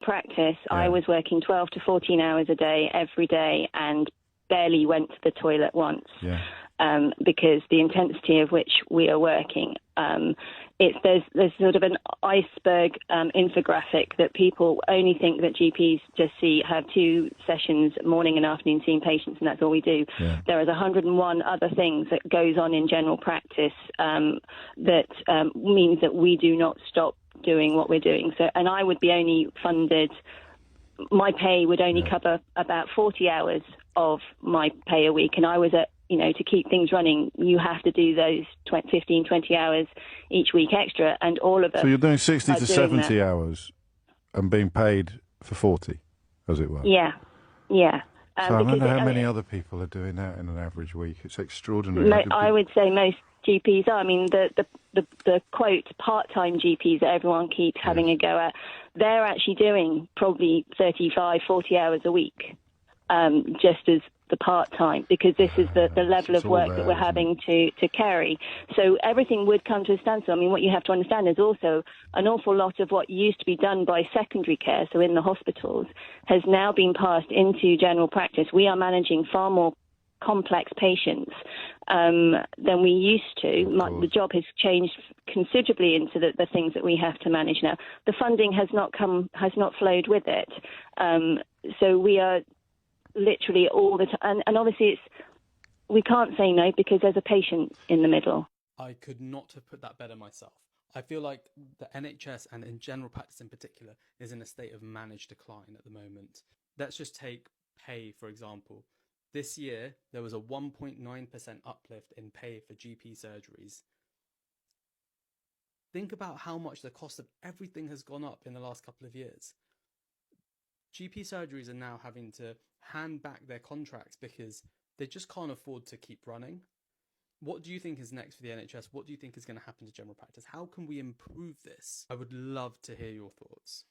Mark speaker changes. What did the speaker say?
Speaker 1: practice, I was working 12 to 14 hours a day, every day, and barely went to the toilet once. Because the intensity of which we are working, there's sort of an iceberg infographic that people only think that GPs just have 2 sessions, morning and afternoon, seeing patients, and that's all we do. There is 101 other things that goes on in general practice that means that we do not stop doing what we're doing. So, and I would be only funded. My pay would only cover about 40 hours of my pay a week, and I was at, to keep things running, you have to do those 15, 20 hours each week extra, and all of us.
Speaker 2: So you're doing 60 to 70 hours and being paid for 40, as it were?
Speaker 1: Yeah.
Speaker 2: So I wonder how many other people are doing that in an average week. It's extraordinary.
Speaker 1: I would say most GPs are. I mean, the quote, part-time GPs that everyone keeps having a go at, they're actually doing probably 35, 40 hours a week, just as the part-time, because this is the level of work that we're having to carry. So everything would come to a standstill. I mean, what you have to understand is also an awful lot of what used to be done by secondary care, so in the hospitals, has now been passed into general practice. We are managing far more complex patients than we used to. The job has changed considerably into the things that we have to manage now. The funding has not flowed with it. So we are literally all the time, and obviously we can't say no because there's a patient in the middle.
Speaker 3: I could not have put that better myself. I feel like the NHS, and in general practice in particular, is in a state of managed decline at the moment. Let's just take pay, for example. This year, there was a 1.9% uplift in pay for GP surgeries. Think about how much the cost of everything has gone up in the last couple of years. GP surgeries are now having to hand back their contracts because they just can't afford to keep running. What do you think is next for the NHS? What do you think is going to happen to general practice? How can we improve this? I would love to hear your thoughts.